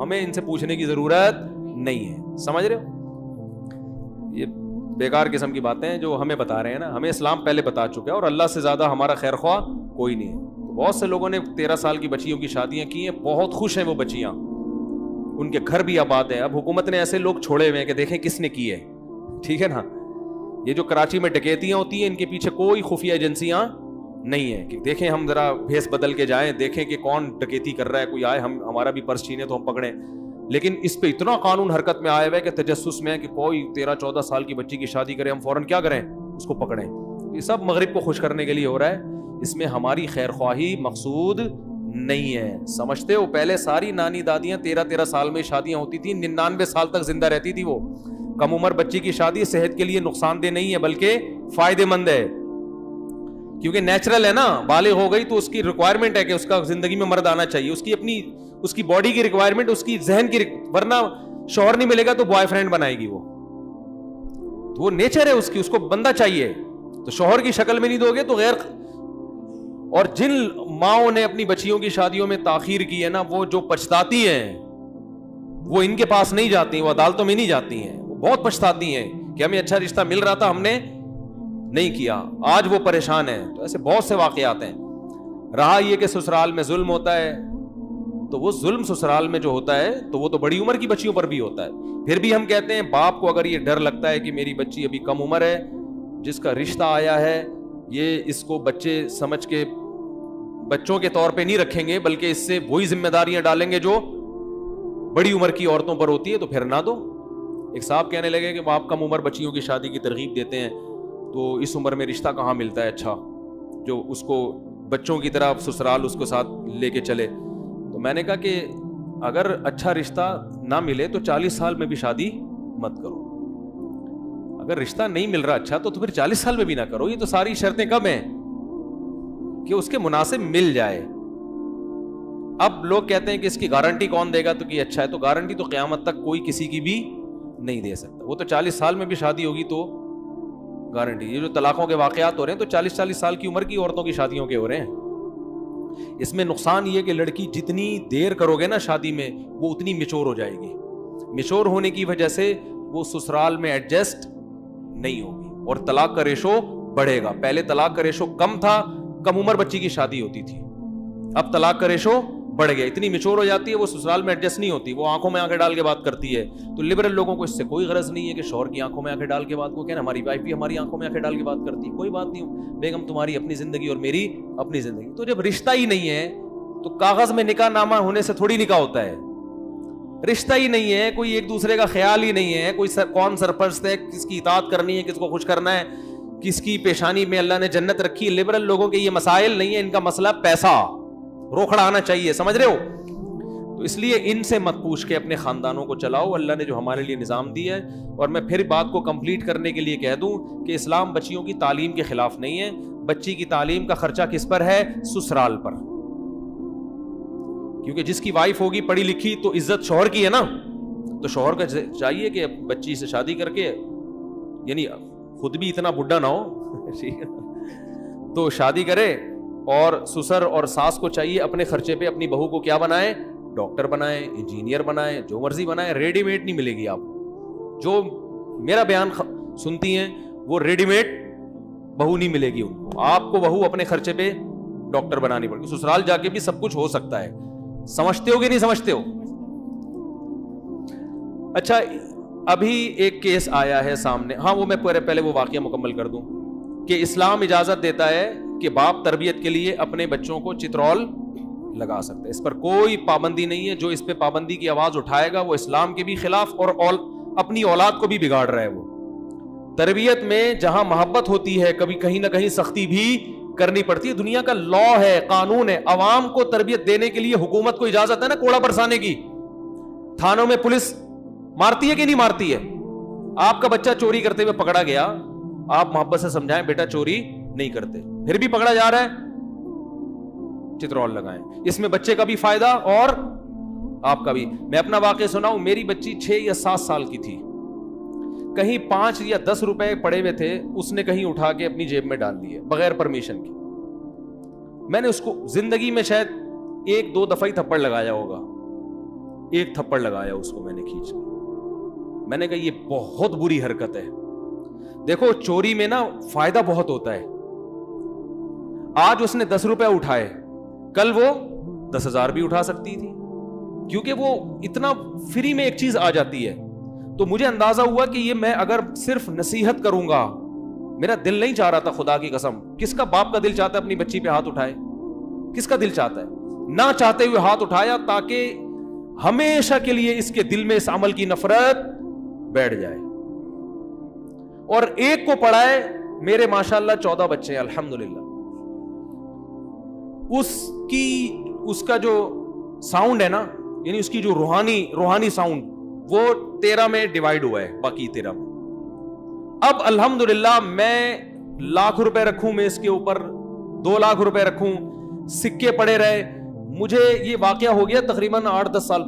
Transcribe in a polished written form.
ہمیں ان سے پوچھنے کی ضرورت نہیں ہے. سمجھ رہے ہو؟ یہ بیکار قسم کی باتیں ہیں جو ہمیں بتا رہے ہیں نا. ہمیں اسلام پہلے بتا چکا ہے اور اللہ سے زیادہ ہمارا خیر خواہ کوئی نہیں ہے. بہت سے لوگوں نے 13 سال کی بچیوں کی شادیاں کی ہیں, بہت خوش ہیں وہ بچیاں, ان کے گھر بھی آباد ہیں. اب حکومت نے ایسے لوگ چھوڑے ہوئے ہیں کہ دیکھیں کس نے کی ہے. ٹھیک ہے نا. یہ جو کراچی میں ڈکیتیاں ہوتی ہیں ان کے پیچھے کوئی خفیہ ایجنسیاں نہیں ہیں کہ دیکھیں ہم ذرا بھیس بدل کے جائیں, دیکھیں کہ کون ڈکیتی کر رہا ہے, کوئی آئے ہمارا بھی پرس چھینے تو ہم پکڑیں. لیکن اس پہ اتنا قانون حرکت میں آیا ہوا ہے کہ تجسس میں کہ کوئی 13-14 سال کی بچی کی شادی کرے ہم فوراً کیا کریں, اس کو پکڑیں. یہ سب مغرب کو خوش کرنے کے لیے ہو رہا ہے. اس میں ہماری خیر خواہی مقصود نہیں ہے. سمجھتے ہو پہلے ساری نانی دادیاں 13-13 سال میں شادیاں ہوتی تھیں, 99 سال تک زندہ رہتی تھی. وہ کم عمر بچی کی شادی صحت کے لیے نقصان دہ نہیں ہے بلکہ فائدے مند ہے, کیونکہ نیچرل ہے نا. بالغ ہو گئی تو اس کی ریکوائرمنٹ ہے کہ اس کا زندگی میں مرد آنا چاہیے, اس کی اپنی اس کی باڈی کی ریکوائرمنٹ, اس کی ذہن کی ورنہ شوہر نہیں ملے گا تو بوائے فرینڈ بنائے گی. وہ نیچر ہے اس کی, اس کو بندہ چاہیے. تو شوہر کی شکل میں نہیں دو گے تو غیر. اور جن ماؤں نے اپنی بچیوں کی شادیوں میں تاخیر کی ہے نا, وہ جو پچھتاتی ہیں وہ ان کے پاس نہیں جاتی, وہ عدالتوں میں نہیں جاتی ہیں, وہ بہت پچھتاتی ہیں کہ ہمیں اچھا رشتہ مل رہا تھا ہم نے نہیں کیا, آج وہ پریشان ہیں. تو ایسے بہت سے واقعات ہیں. رہا یہ کہ سسرال میں ظلم ہوتا ہے, تو وہ ظلم سسرال میں جو ہوتا ہے تو وہ تو بڑی عمر کی بچیوں پر بھی ہوتا ہے. پھر بھی ہم کہتے ہیں باپ کو اگر یہ ڈر لگتا ہے کہ میری بچی ابھی کم عمر ہے, جس کا رشتہ آیا ہے یہ اس کو بچے سمجھ کے بچوں کے طور پہ نہیں رکھیں گے بلکہ اس سے وہی ذمہ داریاں ڈالیں گے جو بڑی عمر کی عورتوں پر ہوتی ہے, تو پھر نہ دو. ایک صاحب کہنے لگے کہ آپ کم عمر بچیوں کی شادی کی ترغیب دیتے ہیں تو اس عمر میں رشتہ کہاں ملتا ہے اچھا جو اس کو بچوں کی طرح سسرال اس کو ساتھ لے کے چلے. تو میں نے کہا کہ اگر اچھا رشتہ نہ ملے تو 40 سال میں بھی شادی مت کرو. اگر رشتہ نہیں مل رہا اچھا تو پھر 40 سال میں بھی نہ کرو. یہ تو ساری شرطیں کب ہیں کہ اس کے مناسب مل جائے. اب لوگ کہتے ہیں کہ اس کی گارنٹی کون دے گا تو کہ اچھا ہے, تو گارنٹی تو قیامت تک کوئی کسی کی بھی نہیں دے سکتا. وہ تو 40 سال میں بھی شادی ہوگی تو گارنٹی. یہ جو طلاقوں کے واقعات ہو رہے ہیں تو 40-40 سال کی عمر کی عورتوں کی شادیوں کے ہو رہے ہیں. اس میں نقصان یہ کہ لڑکی جتنی دیر کرو گے نا شادی میں وہ اتنی میچور ہو جائے گی. میچور ہونے کی وجہ سے وہ سسرال میں ایڈجسٹ نہیں ہوگی اور طلاق کا ریشو بڑھے گا. پہلے طلاق کا ریشو کم تھا, کم عمر بچی کی شادی ہوتی تھی. اب طلاق کا ریشو بڑھ گیا, اتنی میچور ہو جاتی ہے وہ سسرال میں ایڈجسٹ نہیں ہوتی, وہ آنکھوں میں آنکھیں ڈال کے بات کرتی ہے. تو لبرل لوگوں کو اس سے کوئی غرض نہیں ہے کہ شوہر کی آنکھوں میں آنکھیں ڈال کے بات کو کہنا ہماری وائف بھی ہماری آنکھوں میں آنکھیں ڈال کے بات کرتی ہے. کوئی بات نہیں بیگم, تمہاری اپنی زندگی اور میری اپنی زندگی. تو جب رشتہ ہی نہیں ہے تو کاغذ میں نکاح نامہ ہونے سے تھوڑی نکاح ہوتا ہے. رشتہ ہی نہیں ہے, کوئی ایک دوسرے کا خیال ہی نہیں ہے, کوئی کون سرپرست ہے, کس کی اطاعت کرنی ہے, کس کو خوش کرنا ہے, کس کی پیشانی میں اللہ نے جنت رکھی. لبرل لوگوں کے یہ مسائل نہیں ہے, ان کا مسئلہ پیسہ روکھڑا آنا چاہیے. سمجھ رہے ہو؟ تو اس لیے ان سے مت پوچھ کے اپنے خاندانوں کو چلاؤ. اللہ نے جو ہمارے لیے نظام دیا ہے. اور میں پھر بات کو کمپلیٹ کرنے کے لیے کہہ دوں کہ اسلام بچیوں کی تعلیم کے خلاف نہیں ہے. بچی کی تعلیم کا خرچہ کس پر ہے؟ سسرال پر. کیونکہ جس کی وائف ہوگی پڑھی لکھی تو عزت شوہر کی ہے نا, تو شوہر کا چاہیے کہ بچی سے شادی کر کے, یعنی خود بھی اتنا بڈھا نہ ہو تو شادی کرے, اور سسر اور ساس کو چاہیے اپنے خرچے پہ اپنی بہو کو کیا بنائے, ڈاکٹر بنائے, انجینئر بنائے, جو مرضی بنائے. ریڈی میڈ نہیں ملے گی آپ جو میرا بیان سنتی ہیں, وہ ریڈی میڈ بہو نہیں ملے گی ان کو. آپ کو بہو اپنے خرچے پہ ڈاکٹر بنانی پڑے گی. سسرال جا کے بھی سب کچھ ہو سکتا ہے. سمجھتے ہو کہ نہیں سمجھتے ہو؟ اچھا, ابھی ایک کیس آیا ہے سامنے. ہاں وہ میں پہلے وہ واقعہ مکمل کر دوں کہ اسلام اجازت دیتا ہے کہ باپ تربیت کے لیے اپنے بچوں کو چترول لگا سکتے. اس پر کوئی پابندی نہیں ہے. جو اس پہ پابندی کی آواز اٹھائے گا وہ اسلام کے بھی خلاف اور اپنی اولاد کو بھی بگاڑ رہا ہے. وہ تربیت میں جہاں محبت ہوتی ہے کبھی کہیں نہ کہیں سختی بھی کرنی پڑتی ہے. دنیا کا لا ہے, قانون ہے. عوام کو تربیت دینے کے لیے حکومت کو اجازت ہے نا کوڑا برسانے کی. تھانوں میں پولیس مارتی ہے کہ نہیں مارتی ہے؟ آپ کا بچہ چوری کرتے ہوئے پکڑا گیا, آپ محبت سے سمجھائیں بیٹا چوری نہیں کرتے, پھر بھی پکڑا جا رہا ہے, چترول لگائیں. اس میں بچے کا بھی فائدہ اور آپ کا بھی. میں اپنا واقعہ سناؤں. میری بچی 6 یا 7 سال کی تھی, کہیں 5 یا 10 روپے پڑے ہوئے تھے, اس نے کہیں اٹھا کے اپنی جیب میں ڈال دیے بغیر پرمیشن کی. میں نے اس کو زندگی میں شاید 1-2 دفعہ ہی تھپڑ لگایا ہوگا, ایک تھپڑ لگایا اس کو میں نے کھینچ کے. میں نے کہا یہ بہت بری حرکت ہے. دیکھو چوری میں نا فائدہ بہت ہوتا ہے. آج اس نے 10 روپے اٹھائے, کل وہ 10,000 بھی اٹھا سکتی تھی, کیونکہ وہ اتنا فری میں ایک چیز آ جاتی ہے. تو مجھے اندازہ ہوا کہ یہ میں اگر صرف نصیحت کروں گا, میرا دل نہیں چاہ رہا تھا, خدا کی قسم. کس کا باپ کا دل چاہتا ہے اپنی بچی پہ ہاتھ اٹھائے؟ کس کا دل چاہتا ہے؟ نہ چاہتے ہوئے ہاتھ اٹھایا تاکہ ہمیشہ کے لیے اس کے دل میں اس عمل کی نفرت بیٹھ جائے. اور ایک کو پڑھائے, میرے ماشاءاللہ 14 بچے ہیں الحمدللہ. اس کا جو ساؤنڈ ہے نا, یعنی اس کی جو روحانی ساؤنڈ, وہ 13 میں ڈیوائیڈ ہوا ہے, باقی 13 میں. اب الحمدللہ میں لاکھ روپے رکھوں, میں اس کے اوپر 2 لاکھ روپے رکھوں, سکے پڑے رہے. مجھے یہ واقعہ ہو گیا تقریباً 8-10 سال